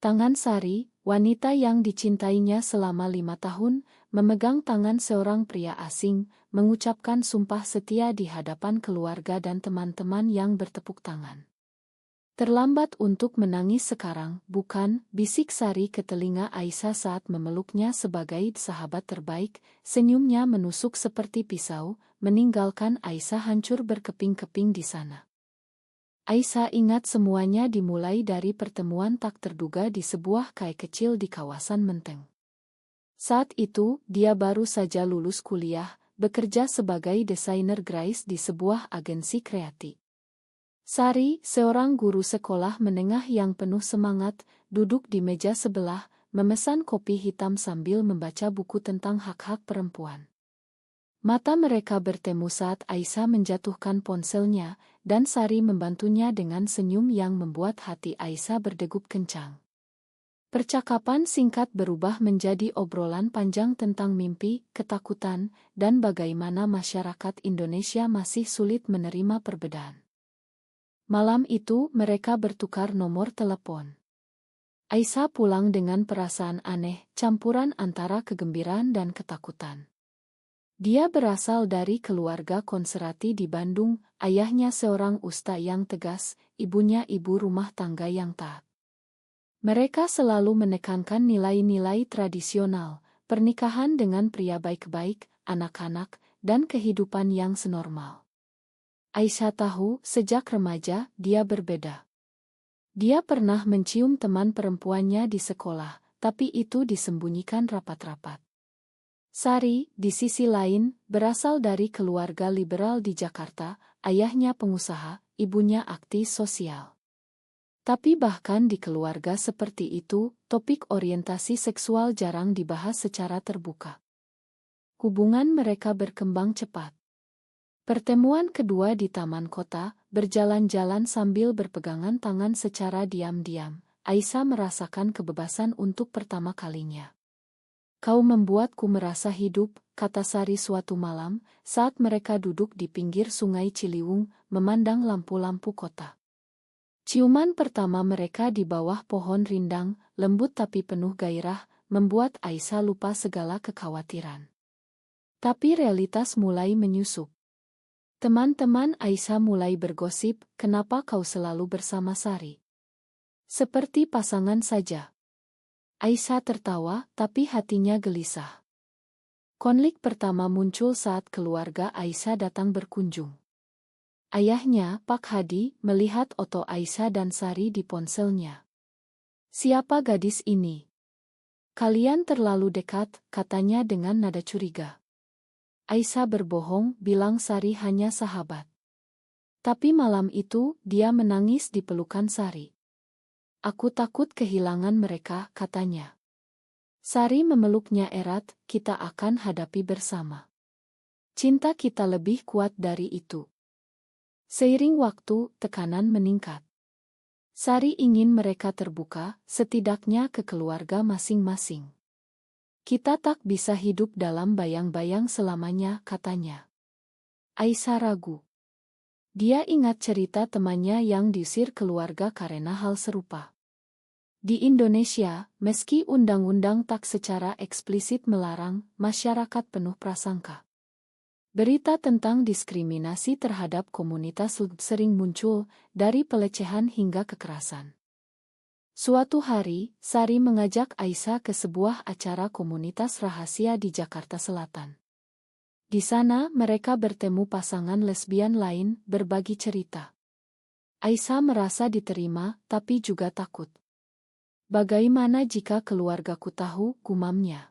Tangan Sari, wanita yang dicintainya selama 5 tahun, memegang tangan seorang pria asing, mengucapkan sumpah setia di hadapan keluarga dan teman-teman yang bertepuk tangan. Terlambat untuk menangis sekarang, bukan? Bisik Sari ke telinga Aisyah saat memeluknya sebagai sahabat terbaik, senyumnya menusuk seperti pisau, meninggalkan Aisyah hancur berkeping-keping di sana. Aisyah ingat semuanya dimulai dari pertemuan tak terduga di sebuah kai kecil di kawasan Menteng. Saat itu, dia baru saja lulus kuliah, bekerja sebagai desainer grafis di sebuah agensi kreatif. Sari, seorang guru sekolah menengah yang penuh semangat, duduk di meja sebelah, memesan kopi hitam sambil membaca buku tentang hak-hak perempuan. Mata mereka bertemu saat Aisyah menjatuhkan ponselnya, dan Sari membantunya dengan senyum yang membuat hati Aisyah berdegup kencang. Percakapan singkat berubah menjadi obrolan panjang tentang mimpi, ketakutan, dan bagaimana masyarakat Indonesia masih sulit menerima perbedaan. Malam itu mereka bertukar nomor telepon. Aisyah pulang dengan perasaan aneh, campuran antara kegembiraan dan ketakutan. Dia berasal dari keluarga konservatif di Bandung, ayahnya seorang ustaz yang tegas, ibunya ibu rumah tangga yang taat. Mereka selalu menekankan nilai-nilai tradisional, pernikahan dengan pria baik-baik, anak-anak, dan kehidupan yang senormal. Aisyah tahu, sejak remaja, dia berbeda. Dia pernah mencium teman perempuannya di sekolah, tapi itu disembunyikan rapat-rapat. Sari, di sisi lain, berasal dari keluarga liberal di Jakarta, ayahnya pengusaha, ibunya aktif sosial. Tapi bahkan di keluarga seperti itu, topik orientasi seksual jarang dibahas secara terbuka. Hubungan mereka berkembang cepat. Pertemuan kedua di taman kota, berjalan-jalan sambil berpegangan tangan secara diam-diam, Aisyah merasakan kebebasan untuk pertama kalinya. "Kau membuatku merasa hidup," kata Sari suatu malam, saat mereka duduk di pinggir sungai Ciliwung, memandang lampu-lampu kota. Ciuman pertama mereka di bawah pohon rindang, lembut tapi penuh gairah, membuat Aisyah lupa segala kekhawatiran. Tapi realitas mulai menyusup. Teman-teman Aisyah mulai bergosip, "Kenapa kau selalu bersama Sari? Seperti pasangan saja." Aisyah tertawa, tapi hatinya gelisah. Konflik pertama muncul saat keluarga Aisyah datang berkunjung. Ayahnya, Pak Hadi, melihat foto Aisyah dan Sari di ponselnya. "Siapa gadis ini? Kalian terlalu dekat," katanya dengan nada curiga. Aisyah berbohong, bilang Sari hanya sahabat. Tapi malam itu, dia menangis di pelukan Sari. "Aku takut kehilangan mereka," katanya. Sari memeluknya erat, "Kita akan hadapi bersama. Cinta kita lebih kuat dari itu." Seiring waktu, tekanan meningkat. Sari ingin mereka terbuka, setidaknya ke keluarga masing-masing. "Kita tak bisa hidup dalam bayang-bayang selamanya," katanya. Aisyah ragu. Dia ingat cerita temannya yang diusir keluarga karena hal serupa. Di Indonesia, meski undang-undang tak secara eksplisit melarang, masyarakat penuh prasangka. Berita tentang diskriminasi terhadap komunitas sering muncul, dari pelecehan hingga kekerasan. Suatu hari, Sari mengajak Aisyah ke sebuah acara komunitas rahasia di Jakarta Selatan. Di sana mereka bertemu pasangan lesbian lain, berbagi cerita. Aisyah merasa diterima, tapi juga takut. "Bagaimana jika keluargaku tahu?" gumamnya.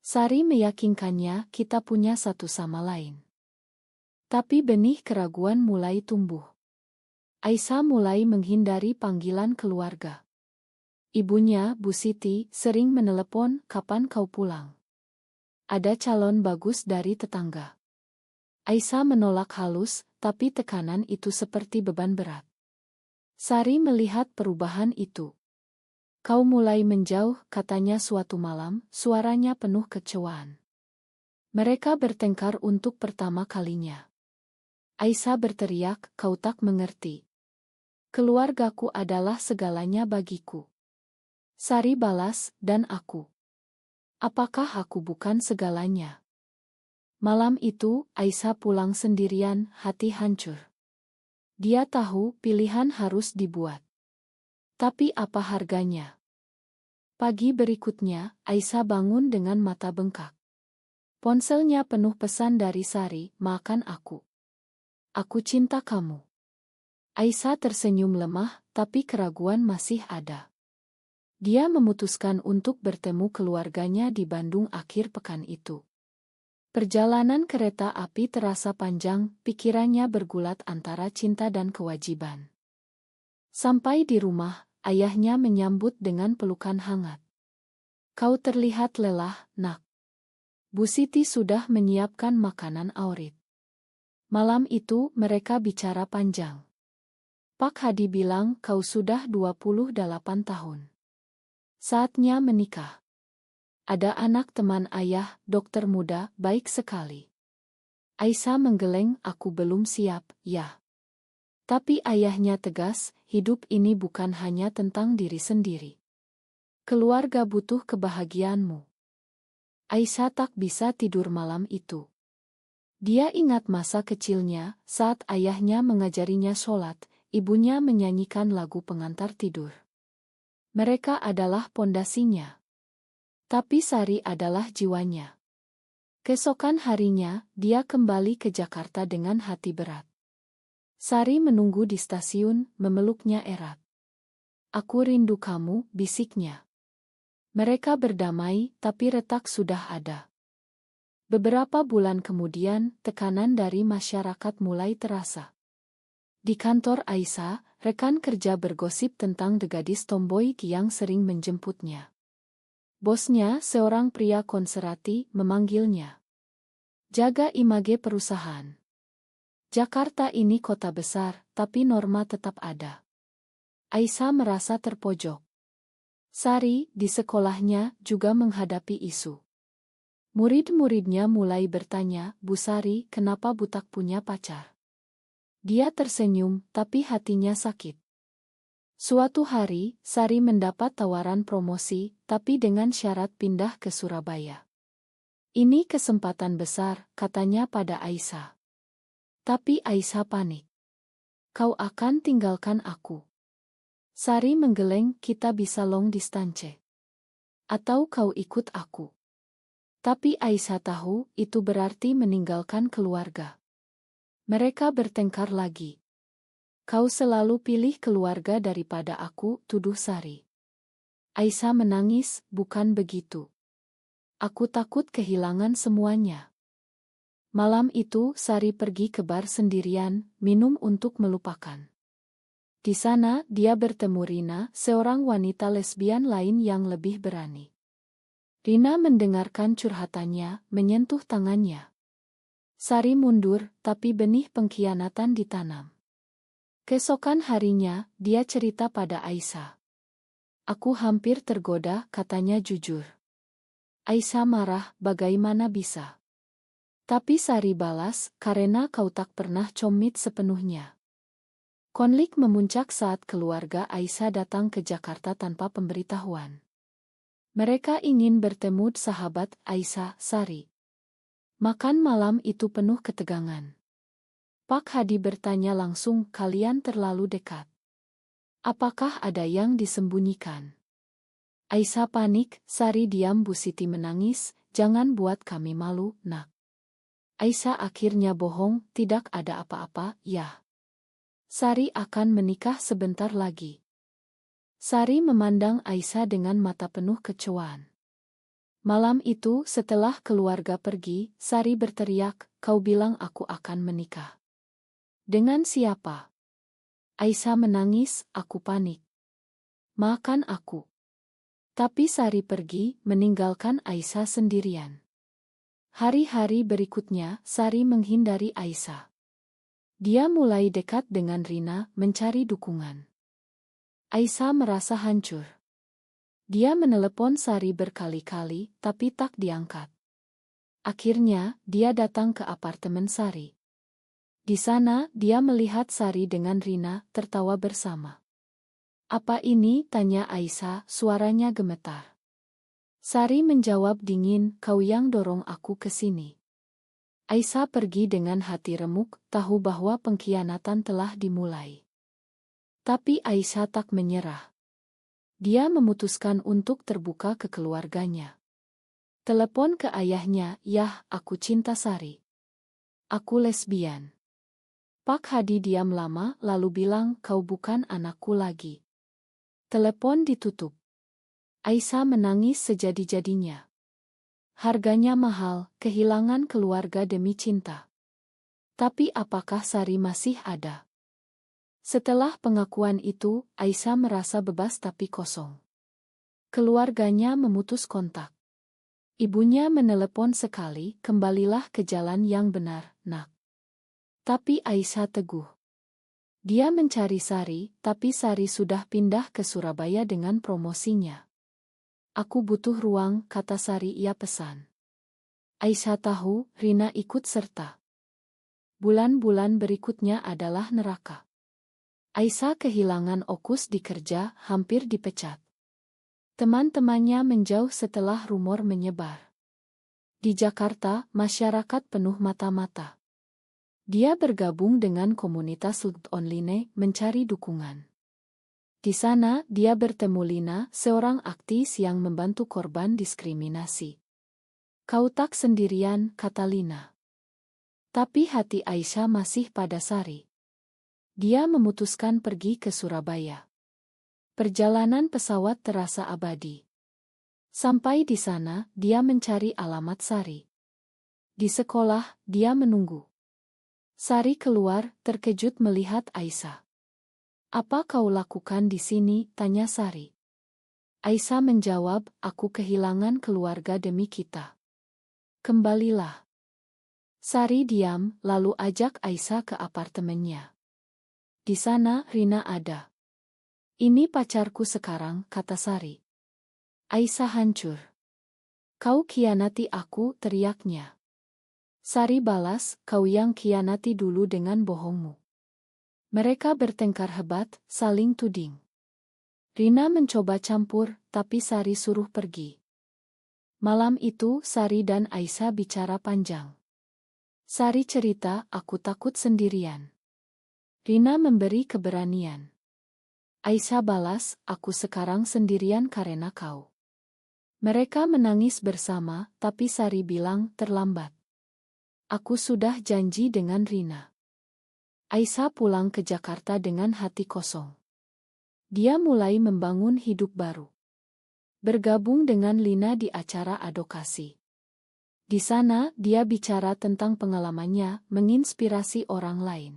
Sari meyakinkannya, "Kita punya satu sama lain." Tapi benih keraguan mulai tumbuh. Aisyah mulai menghindari panggilan keluarga. Ibunya, Bu Siti, sering menelepon, "Kapan kau pulang? Ada calon bagus dari tetangga." Aisyah menolak halus, tapi tekanan itu seperti beban berat. Sari melihat perubahan itu. "Kau mulai menjauh," katanya suatu malam, suaranya penuh kecewaan. Mereka bertengkar untuk pertama kalinya. Aisyah berteriak, "Kau tak mengerti. Keluargaku adalah segalanya bagiku. Sari balas, dan aku. Apakah aku bukan segalanya? Malam itu, Aisyah pulang sendirian, hati hancur. Dia tahu pilihan harus dibuat. Tapi apa harganya? Pagi berikutnya, Aisyah bangun dengan mata bengkak. Ponselnya penuh pesan dari Sari, makan aku. Aku cinta kamu. Aisyah tersenyum lemah, tapi keraguan masih ada. Dia memutuskan untuk bertemu keluarganya di Bandung akhir pekan itu. Perjalanan kereta api terasa panjang, pikirannya bergulat antara cinta dan kewajiban. Sampai di rumah, ayahnya menyambut dengan pelukan hangat. Kau terlihat lelah, nak. Bu Siti sudah menyiapkan makanan Aurit. Malam itu mereka bicara panjang. Pak Hadi bilang kau sudah 28 tahun. Saatnya menikah. Ada anak teman ayah, dokter muda, baik sekali. Aisyah menggeleng, aku belum siap, ya. Tapi ayahnya tegas, hidup ini bukan hanya tentang diri sendiri. Keluarga butuh kebahagiaanmu. Aisyah tak bisa tidur malam itu. Dia ingat masa kecilnya, saat ayahnya mengajarinya sholat, ibunya menyanyikan lagu pengantar tidur. Mereka adalah pondasinya. Tapi Sari adalah jiwanya. Keesokan harinya, dia kembali ke Jakarta dengan hati berat. Sari menunggu di stasiun, memeluknya erat. Aku rindu kamu, bisiknya. Mereka berdamai, tapi retak sudah ada. Beberapa bulan kemudian, tekanan dari masyarakat mulai terasa. Di kantor Aisyah, rekan kerja bergosip tentang gadis tomboy yang sering menjemputnya. Bosnya, seorang pria konservatif, memanggilnya. Jaga image perusahaan. Jakarta ini kota besar, tapi norma tetap ada. Aisyah merasa terpojok. Sari, di sekolahnya, juga menghadapi isu. Murid-muridnya mulai bertanya, Bu Sari, kenapa butak punya pacar? Dia tersenyum, tapi hatinya sakit. Suatu hari, Sari mendapat tawaran promosi, tapi dengan syarat pindah ke Surabaya. Ini kesempatan besar, katanya pada Aisyah. Tapi Aisyah panik. Kau akan tinggalkan aku. Sari menggeleng, kita bisa long distance. Atau kau ikut aku. Tapi Aisyah tahu, itu berarti meninggalkan keluarga. Mereka bertengkar lagi. Kau selalu pilih keluarga daripada aku, tuduh Sari. Aisyah menangis, bukan begitu. Aku takut kehilangan semuanya. Malam itu Sari pergi ke bar sendirian, minum untuk melupakan. Di sana dia bertemu Rina, seorang wanita lesbian lain yang lebih berani. Rina mendengarkan curhatannya, menyentuh tangannya. Sari mundur, tapi benih pengkhianatan ditanam. Keesokan harinya, dia cerita pada Aisyah. Aku hampir tergoda, katanya jujur. Aisyah marah, bagaimana bisa? Tapi Sari balas, karena kau tak pernah comit sepenuhnya. Konflik memuncak saat keluarga Aisyah datang ke Jakarta tanpa pemberitahuan. Mereka ingin bertemu sahabat Aisyah, Sari. Makan malam itu penuh ketegangan. Pak Hadi bertanya langsung, kalian terlalu dekat. Apakah ada yang disembunyikan? Aisyah panik, Sari diam, Bu Siti menangis, jangan buat kami malu, nak. Aisyah akhirnya bohong, tidak ada apa-apa, ya. Sari akan menikah sebentar lagi. Sari memandang Aisyah dengan mata penuh kecewaan. Malam itu setelah keluarga pergi, Sari berteriak, kau bilang aku akan menikah. Dengan siapa? Aisyah menangis, aku panik. Makan aku. Tapi Sari pergi, meninggalkan Aisyah sendirian. Hari-hari berikutnya, Sari menghindari Aisyah. Dia mulai dekat dengan Rina, mencari dukungan. Aisyah merasa hancur. Dia menelepon Sari berkali-kali, tapi tak diangkat. Akhirnya, dia datang ke apartemen Sari. Di sana, dia melihat Sari dengan Rina tertawa bersama. Apa ini? Tanya Aisyah, suaranya gemetar. Sari menjawab dingin, kau yang dorong aku ke sini. Aisyah pergi dengan hati remuk, tahu bahwa pengkhianatan telah dimulai. Tapi Aisyah tak menyerah. Dia memutuskan untuk terbuka ke keluarganya. Telepon ke ayahnya, "Yah, aku cinta Sari. Aku lesbian." Pak Hadi diam lama lalu bilang, "Kau bukan anakku lagi." Telepon ditutup. Aisyah menangis sejadi-jadinya. Harganya mahal, kehilangan keluarga demi cinta. Tapi apakah Sari masih ada? Setelah pengakuan itu, Aisyah merasa bebas tapi kosong. Keluarganya memutus kontak. Ibunya menelepon sekali, "Kembalilah ke jalan yang benar, nak." Tapi Aisyah teguh. Dia mencari Sari, tapi Sari sudah pindah ke Surabaya dengan promosinya. "Aku butuh ruang," kata Sari, ia pesan. Aisyah tahu, Rina ikut serta. Bulan-bulan berikutnya adalah neraka. Aisyah kehilangan fokus di kerja, hampir dipecat. Teman-temannya menjauh setelah rumor menyebar. Di Jakarta, masyarakat penuh mata-mata. Dia bergabung dengan komunitas online mencari dukungan. Di sana, dia bertemu Lina, seorang aktivis yang membantu korban diskriminasi. "Kau tak sendirian," kata Lina. Tapi hati Aisyah masih pada Sari. Dia memutuskan pergi ke Surabaya. Perjalanan pesawat terasa abadi. Sampai di sana, dia mencari alamat Sari. Di sekolah, dia menunggu. Sari keluar, terkejut melihat Aisyah. "Apa kau lakukan di sini?" tanya Sari. Aisyah menjawab, "Aku kehilangan keluarga demi kita." "Kembalilah." Sari diam, lalu ajak Aisyah ke apartemennya. "Di sana Rina ada. Ini pacarku sekarang," kata Sari. Aisyah hancur. "Kau khianati aku," teriaknya. Sari balas, "Kau yang khianati dulu dengan bohongmu." Mereka bertengkar hebat, saling tuding. Rina mencoba campur, tapi Sari suruh pergi. Malam itu, Sari dan Aisyah bicara panjang. Sari cerita, "Aku takut sendirian." Rina memberi keberanian. Aisyah balas, "Aku sekarang sendirian karena kau." Mereka menangis bersama, tapi Sari bilang, "Terlambat. Aku sudah janji dengan Rina." Aisyah pulang ke Jakarta dengan hati kosong. Dia mulai membangun hidup baru. Bergabung dengan Lina di acara advokasi. Di sana, dia bicara tentang pengalamannya, menginspirasi orang lain.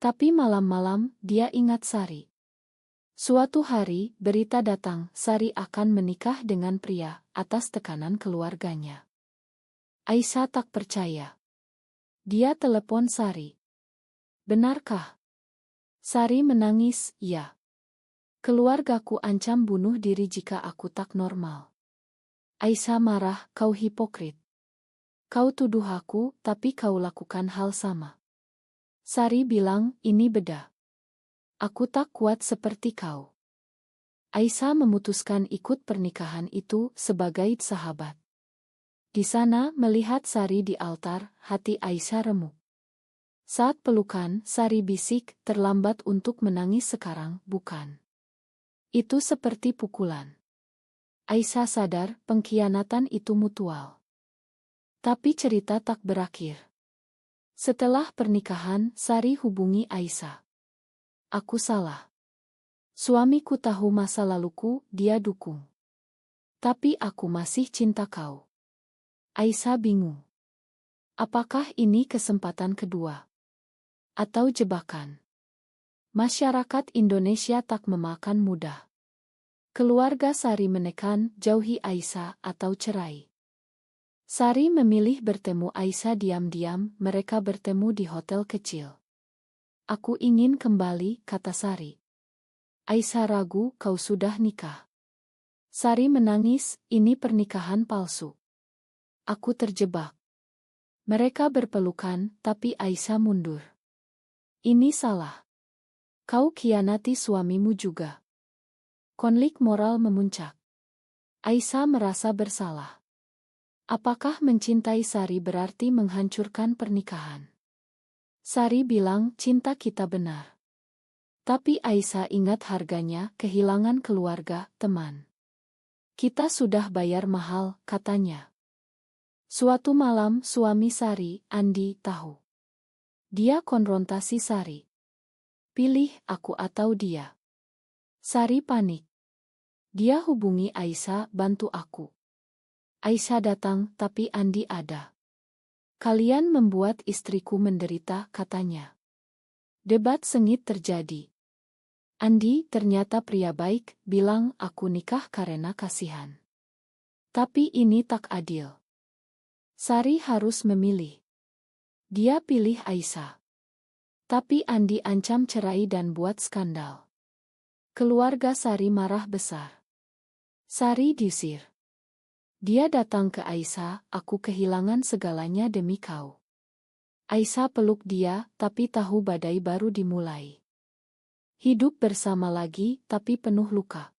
Tapi malam-malam, dia ingat Sari. Suatu hari, berita datang, Sari akan menikah dengan pria, atas tekanan keluarganya. Aisyah tak percaya. Dia telepon Sari. "Benarkah?" Sari menangis, "Ya. Keluargaku ancam bunuh diri jika aku tak normal." Aisyah marah, "Kau hipokrit. Kau tuduh aku, tapi kau lakukan hal sama." Sari bilang, "Ini beda. Aku tak kuat seperti kau." Aisyah memutuskan ikut pernikahan itu sebagai sahabat. Di sana, melihat Sari di altar, hati Aisyah remuk. Saat pelukan, Sari bisik, "Terlambat untuk menangis sekarang, bukan? Itu seperti pukulan." Aisyah sadar, pengkhianatan itu mutual. Tapi cerita tak berakhir. Setelah pernikahan, Sari hubungi Aisyah. "Aku salah. Suamiku tahu masa laluku, dia dukung. Tapi aku masih cinta kau." Aisyah bingung. Apakah ini kesempatan kedua? Atau jebakan? Masyarakat Indonesia tak memakan mudah. Keluarga Sari menekan, jauhi Aisyah atau cerai. Sari memilih bertemu Aisyah diam-diam, mereka bertemu di hotel kecil. "Aku ingin kembali," kata Sari. Aisyah ragu, "Kau sudah nikah." Sari menangis, "Ini pernikahan palsu. Aku terjebak." Mereka berpelukan, tapi Aisyah mundur. "Ini salah. Kau khianati suamimu juga. Konflik moral memuncak. Aisyah merasa bersalah. Apakah mencintai Sari berarti menghancurkan pernikahan? Sari bilang cinta kita benar. Tapi Aisyah ingat harganya, kehilangan keluarga, teman. Kita sudah bayar mahal, katanya. Suatu malam suami Sari, Andi, tahu. Dia konfrontasi Sari. Pilih aku atau dia. Sari panik. Dia hubungi Aisyah, bantu aku. Aisyah datang, tapi Andi ada. Kalian membuat istriku menderita, katanya. Debat sengit terjadi. Andi ternyata pria baik, bilang aku nikah karena kasihan. Tapi ini tak adil. Sari harus memilih. Dia pilih Aisyah. Tapi Andi ancam cerai dan buat skandal. Keluarga Sari marah besar. Sari diusir. Dia datang ke Aisyah, aku kehilangan segalanya demi kau. Aisyah peluk dia, tapi tahu badai baru dimulai. Hidup bersama lagi, tapi penuh luka.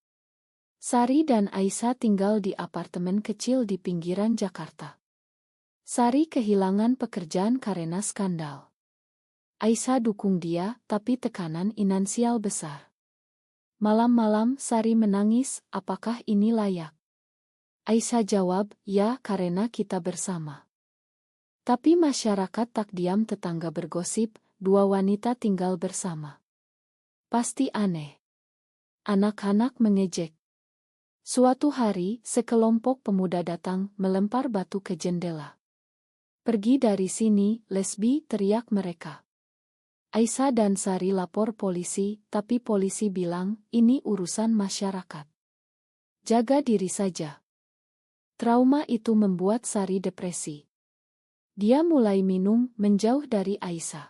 Sari dan Aisyah tinggal di apartemen kecil di pinggiran Jakarta. Sari kehilangan pekerjaan karena skandal. Aisyah dukung dia, tapi tekanan finansial besar. Malam-malam Sari menangis, apakah ini layak? Aisyah jawab, ya karena kita bersama. Tapi masyarakat tak diam, tetangga bergosip, dua wanita tinggal bersama. Pasti aneh. Anak-anak mengejek. Suatu hari, sekelompok pemuda datang, melempar batu ke jendela. Pergi dari sini, lesbi, teriak mereka. Aisyah dan Sari lapor polisi, tapi polisi bilang, ini urusan masyarakat. Jaga diri saja. Trauma itu membuat Sari depresi. Dia mulai minum, menjauh dari Aisyah.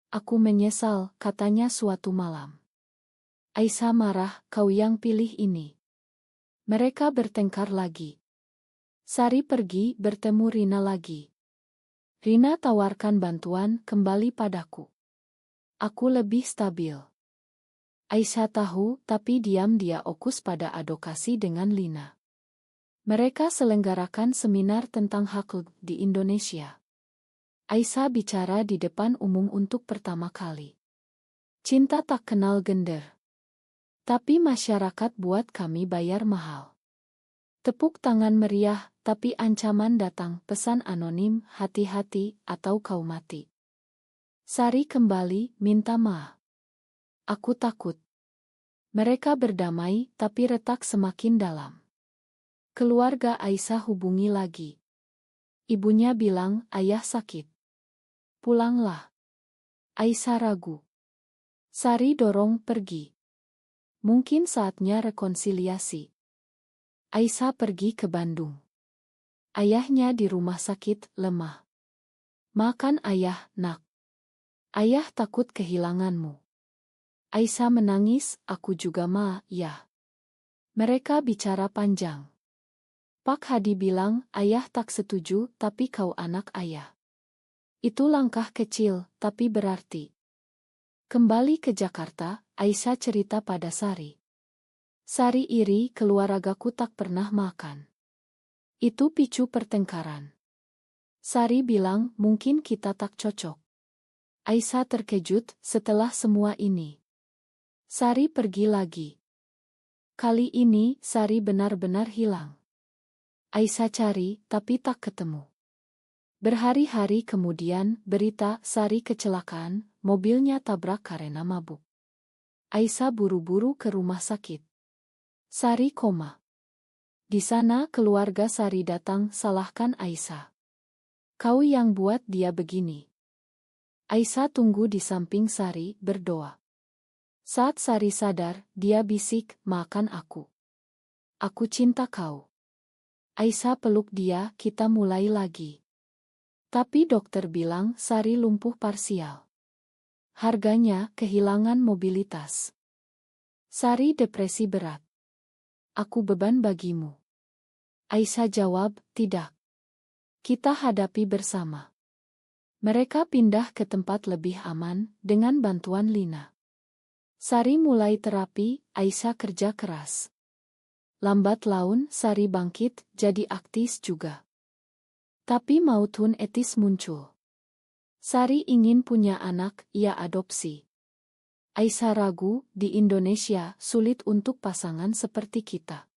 Aku menyesal, katanya suatu malam. Aisyah marah, kau yang pilih ini. Mereka bertengkar lagi. Sari pergi, bertemu Rina lagi. Rina tawarkan bantuan, kembali padaku. Aku lebih stabil. Aisyah tahu, tapi diam dia fokus pada advokasi dengan Lina. Mereka selenggarakan seminar tentang hak di Indonesia. Aisyah bicara di depan umum untuk pertama kali. Cinta tak kenal gender. Tapi masyarakat buat kami bayar mahal. Tepuk tangan meriah, tapi ancaman datang, pesan anonim, hati-hati, atau kau mati. Sari kembali, minta maaf. Aku takut. Mereka berdamai, tapi retak semakin dalam. Keluarga Aisyah hubungi lagi. Ibunya bilang, ayah sakit. Pulanglah. Aisyah ragu. Sari dorong pergi. Mungkin saatnya rekonsiliasi. Aisyah pergi ke Bandung. Ayahnya di rumah sakit, lemah. Makan ayah, nak. Ayah takut kehilanganmu. Aisyah menangis, aku juga ya. Mereka bicara panjang. Pak Hadi bilang, ayah tak setuju, tapi kau anak ayah. Itu langkah kecil, tapi berarti. Kembali ke Jakarta, Aisyah cerita pada Sari. Sari iri, keluargaku tak pernah makan. Itu picu pertengkaran. Sari bilang, mungkin kita tak cocok. Aisyah terkejut, setelah semua ini. Sari pergi lagi. Kali ini, Sari benar-benar hilang. Aisyah cari, tapi tak ketemu. Berhari-hari kemudian, berita Sari kecelakaan, mobilnya tabrak karena mabuk. Aisyah buru-buru ke rumah sakit. Sari koma. Di sana keluarga Sari datang, salahkan Aisyah. Kau yang buat dia begini. Aisyah tunggu di samping Sari, berdoa. Saat Sari sadar, dia bisik, makan aku. Aku cinta kau. Aisyah peluk dia, kita mulai lagi. Tapi dokter bilang Sari lumpuh parsial. Harganya, kehilangan mobilitas. Sari depresi berat. Aku beban bagimu. Aisyah jawab, tidak. Kita hadapi bersama. Mereka pindah ke tempat lebih aman, dengan bantuan Lina. Sari mulai terapi, Aisyah kerja keras. Lambat laun, Sari bangkit, jadi aktis juga. Tapi mautun etis muncul. Sari ingin punya anak, ia adopsi. Aisyah ragu, di Indonesia sulit untuk pasangan seperti kita.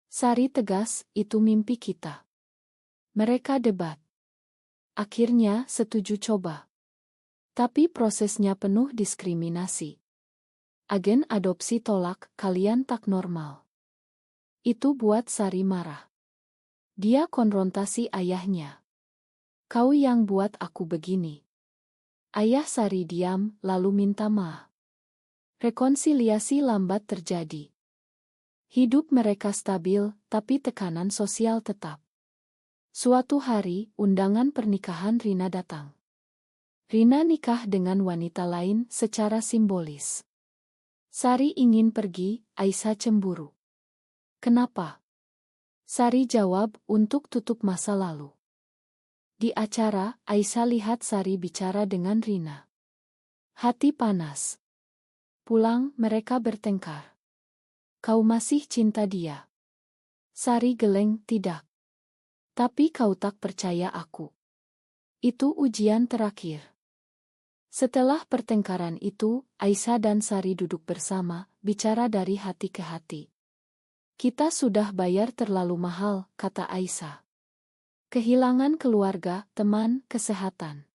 Sari tegas, itu mimpi kita. Mereka debat. Akhirnya setuju coba. Tapi prosesnya penuh diskriminasi. Agen adopsi tolak, kalian tak normal. Itu buat Sari marah. Dia konfrontasi ayahnya. Kau yang buat aku begini. Ayah Sari diam, lalu minta maaf. Rekonsiliasi lambat terjadi. Hidup mereka stabil, tapi tekanan sosial tetap. Suatu hari, undangan pernikahan Rina datang. Rina nikah dengan wanita lain secara simbolis. Sari ingin pergi, Aisyah cemburu. Kenapa? Sari jawab, untuk tutup masa lalu. Di acara, Aisyah lihat Sari bicara dengan Rina. Hati panas. Pulang, mereka bertengkar. Kau masih cinta dia? Sari geleng, tidak. Tapi kau tak percaya aku. Itu ujian terakhir. Setelah pertengkaran itu, Aisyah dan Sari duduk bersama, bicara dari hati ke hati. Kita sudah bayar terlalu mahal, kata Aisyah. Kehilangan keluarga, teman, kesehatan.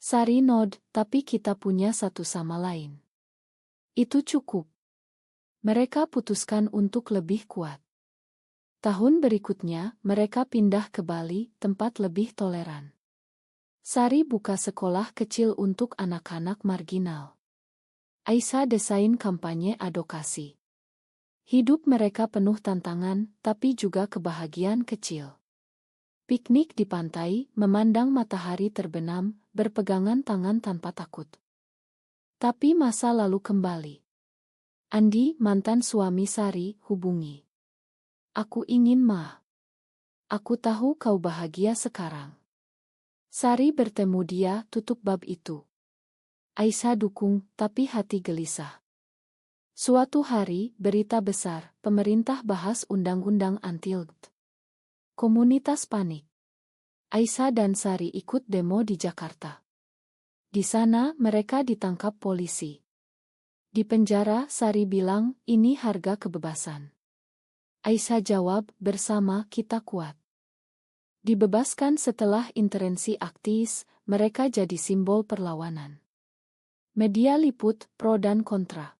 Sari nod, tapi kita punya satu sama lain. Itu cukup. Mereka putuskan untuk lebih kuat. Tahun berikutnya, mereka pindah ke Bali, tempat lebih toleran. Sari buka sekolah kecil untuk anak-anak marginal. Aisyah desain kampanye advokasi. Hidup mereka penuh tantangan, tapi juga kebahagiaan kecil. Piknik di pantai, memandang matahari terbenam, berpegangan tangan tanpa takut. Tapi masa lalu kembali. Andi, mantan suami Sari, hubungi. Aku ingin Aku tahu kau bahagia sekarang. Sari bertemu dia, tutup bab itu. Aisyah dukung, tapi hati gelisah. Suatu hari, berita besar, pemerintah bahas undang-undang anti-LGBT. Komunitas panik. Aisyah dan Sari ikut demo di Jakarta. Di sana, mereka ditangkap polisi. Di penjara, Sari bilang, ini harga kebebasan. Aisyah jawab, bersama kita kuat. Dibebaskan setelah intervensi aktivis, mereka jadi simbol perlawanan. Media liput, pro dan kontra.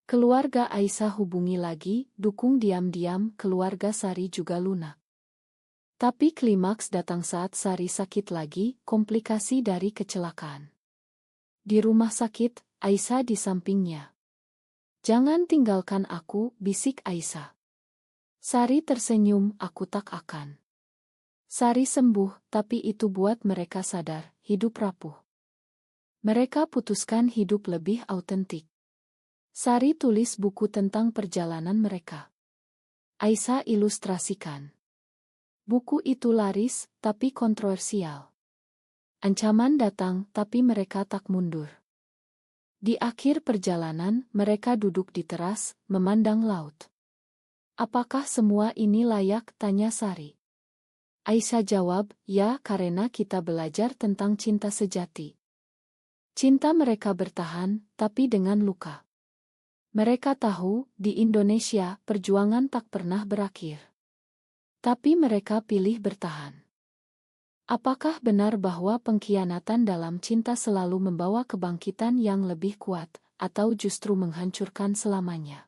Keluarga Aisyah hubungi lagi, dukung diam-diam, keluarga Sari juga lunak. Tapi klimaks datang saat Sari sakit lagi, komplikasi dari kecelakaan. Di rumah sakit, Aisyah di sampingnya. Jangan tinggalkan aku, bisik Aisyah. Sari tersenyum, aku tak akan. Sari sembuh, tapi itu buat mereka sadar, hidup rapuh. Mereka putuskan hidup lebih autentik. Sari tulis buku tentang perjalanan mereka. Aisyah ilustrasikan. Buku itu laris, tapi kontroversial. Ancaman datang, tapi mereka tak mundur. Di akhir perjalanan, mereka duduk di teras, memandang laut. Apakah semua ini layak, tanya Sari. Aisyah jawab, ya, karena kita belajar tentang cinta sejati. Cinta mereka bertahan, tapi dengan luka. Mereka tahu, di Indonesia, perjuangan tak pernah berakhir. Tapi mereka pilih bertahan. Apakah benar bahwa pengkhianatan dalam cinta selalu membawa kebangkitan yang lebih kuat, atau justru menghancurkan selamanya?